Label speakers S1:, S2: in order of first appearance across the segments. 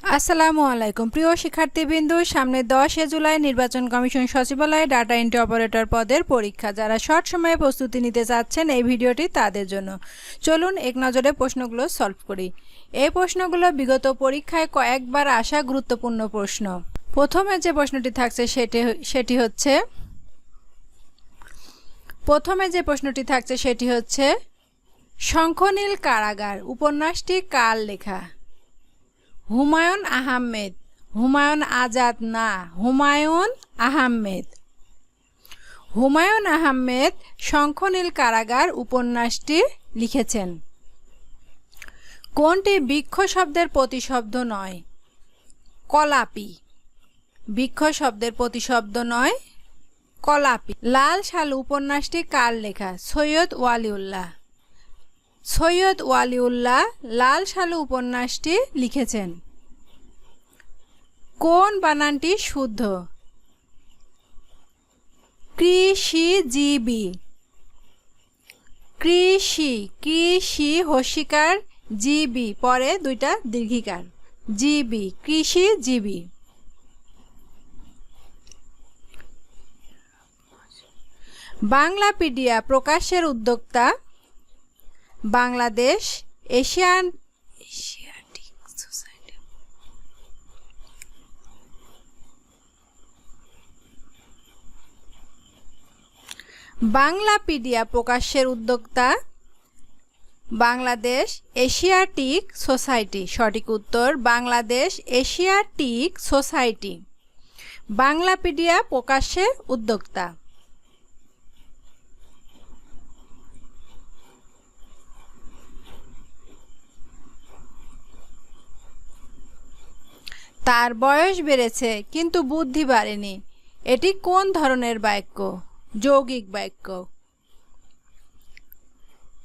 S1: আসসালামু আলাইকুম প্রিয় শিক্ষার্থীবৃন্দ, সামনে 10 জুলাই নির্বাচন কমিশন সচিবালয়ে ডাটা এন্ট্রি অপারেটর পদের পরীক্ষা। যারা শর্ট সময়ে প্রস্তুতি নিতে চাচ্ছেন এই ভিডিওটি তাদের জন্য। চলুন এক নজরে প্রশ্নগুলো সলভ করি। এই প্রশ্নগুলো বিগত পরীক্ষায় কয়েকবার আসা গুরুত্বপূর্ণ প্রশ্ন। প্রথমে যে প্রশ্নটি থাকছে সেটি হচ্ছে শঙ্খনীল কারাগার উপন্যাসটি কার লেখা? হুমায়ুন আহমেদ, হুমায়ুন আজাদ না, হুমায়ুন আহমেদ। হুমায়ুন আহমেদ শঙ্খনীল কারাগার উপন্যাসটি লিখেছেন। কোনটি বৃক্ষ শব্দের প্রতিশব্দ নয়? কলাপি। বৃক্ষ শব্দের প্রতিশব্দ নয়, কলাপি। লাল সালু উপন্যাসটি কার লেখা? সৈয়দ ওয়ালিউল্লাহ। সৈয়দ ওয়ালিউল্লাহ লাল সালু উপন্যাসটি লিখেছেন। কোন বানানটি শুদ্ধ? কৃষিজীবী। কৃষি, কৃষি হস্যিকার, জীবী পরে দুইটা দীর্ঘিকার, জীবী, কৃষিজীবী। বাংলাপিডিয়া প্রকাশের উদ্যোক্তা? Bangladesh Asiatic society. বাংলাপিডিয়া প্রকাশের উদ্যোক্তা বাংলাদেশ এশিয়াটিক সোসাইটি। সঠিক উত্তর বাংলাদেশ এশিয়াটিক সোসাইটি। বাংলাপিডিয়া প্রকাশের উদ্যোক্তা। তার বয়স বেড়েছে কিন্তু বুদ্ধি বাড়েনি, এটি কোন ধরনের বাক্য? যৌগিক বাক্য।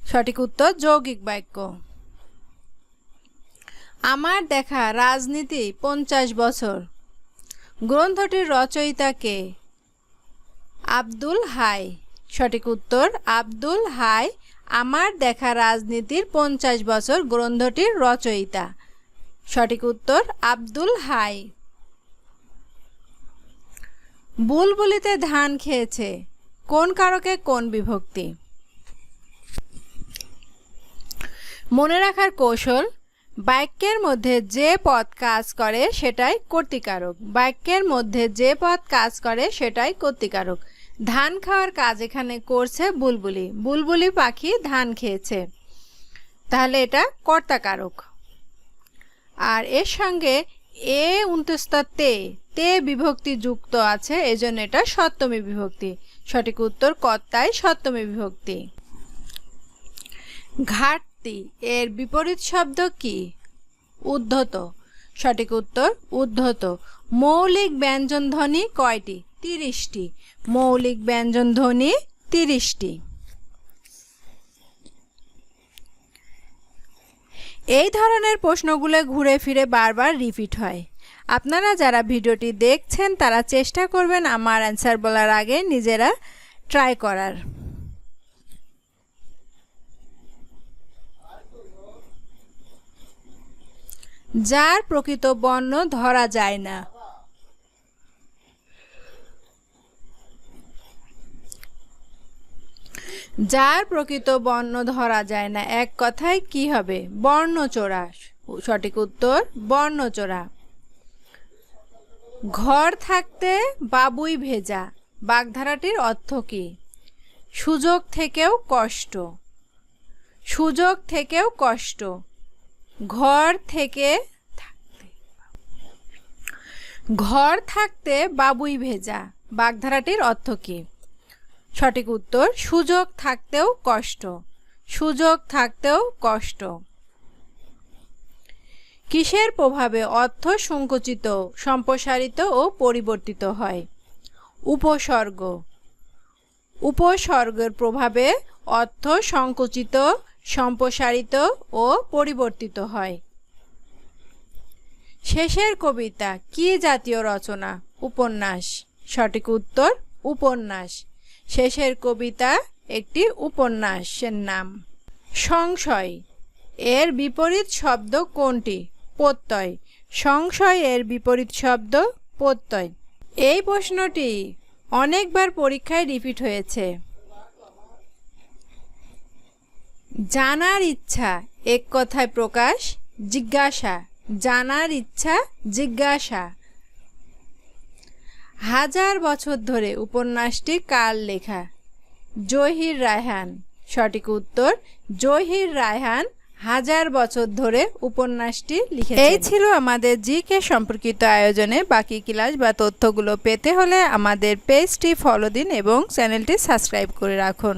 S1: সঠিক উত্তর যৌগিক বাক্য। আমার দেখা রাজনীতি 50 বছর গ্রন্থটির রচয়িতা কে? আব্দুল হাই। সঠিক উত্তর আব্দুল হাই আমার দেখা রাজনীতির 50 বছর গ্রন্থটির রচয়িতা। সঠিক উত্তর আব্দুল হাই। বুলবুলিতে ধান খেয়েছে কোন কারকে কোন বিভক্তি? মনে রাখার কৌশল, বাক্যের মধ্যে যে পদ কাজ করে সেটাই কর্তৃকারক। বাক্যের মধ্যে যে পদ কাজ করে সেটাই কর্তৃকারক। ধান খাওয়ার কাজ এখানে করছে বুলবুলি। বুলবুলি পাখি ধান খেয়েছে, তাহলে এটা কর্তাকারক। আর এর সঙ্গে এ উন্তস্তে তে বিভক্তি যুক্ত আছে, এজন্য এটা সপ্তমী বিভক্তি। সঠিক উত্তর কর্তায় সপ্তমী বিভক্তি। ঘাটতি এর বিপরীত শব্দ কি? উদ্ধত। সঠিক উত্তর উদ্ধত। মৌলিক ব্যঞ্জনধ্বনি কয়টি? 30টি। মৌলিক ব্যঞ্জনধ্বনি 30টি। এই ধরনের প্রশ্নগুলো ঘুরে ফিরে বারবার রিপিট হয়। আপনারা যারা ভিডিওটি দেখছেন তারা চেষ্টা করবেন আমার অ্যান্সার বলার আগে নিজেরা ট্রাই করার। যার প্রকৃত বর্ণ ধরা যায় না? যার প্রকৃত বর্ণ ধরা যায় না, এক কথায় কি হবে? বর্ণচোরা। সঠিক উত্তর বর্ণচোরা। ঘর থাকতে বাবুই ভেজা বাগধারাটির অর্থ কি? সুযোগ থেকেও কষ্ট। সুযোগ থেকেও কষ্ট। ঘর থেকে ঘর থাকতে বাবুই ভেজা বাগধারাটির অর্থ কি? সঠিক উত্তর সুযোগ থাকতেও কষ্ট। সুযোগ থাকতেও কষ্ট। কিসের প্রভাবে অর্থ সংকুচিত, সম্প্রসারিত ও পরিবর্তিত হয়? উপসর্গ। উপসর্গের প্রভাবে অর্থ সংকুচিত, সম্প্রসারিত ও পরিবর্তিত হয়। শেষের কবিতা কি জাতীয় রচনা? উপন্যাস। সঠিক উত্তর উপন্যাস। শেষের কবিতা একটি উপন্যাসের নাম। সংশয় এর বিপরীত শব্দ কোনটি? প্রত্যয়। সংশয় এর বিপরীত শব্দ প্রত্যয়। এই প্রশ্নটি অনেকবার পরীক্ষায় রিপিট হয়েছে। জানার ইচ্ছা এক কথায় প্রকাশ জিজ্ঞাসা। জানার ইচ্ছা জিজ্ঞাসা। হাজার বছর ধরে উপন্যাসটি কার লেখা? জহির রায়হান। সঠিক উত্তর জহির রায়হান হাজার বছর ধরে উপন্যাসটি লিখেছেন। এই ছিল আমাদের জিকে সম্পর্কিত আয়োজনে। বাকি ক্লাস বা তথ্যগুলো পেতে হলে আমাদের পেজটি ফলো দিন এবং চ্যানেলটি সাবস্ক্রাইব করে রাখুন।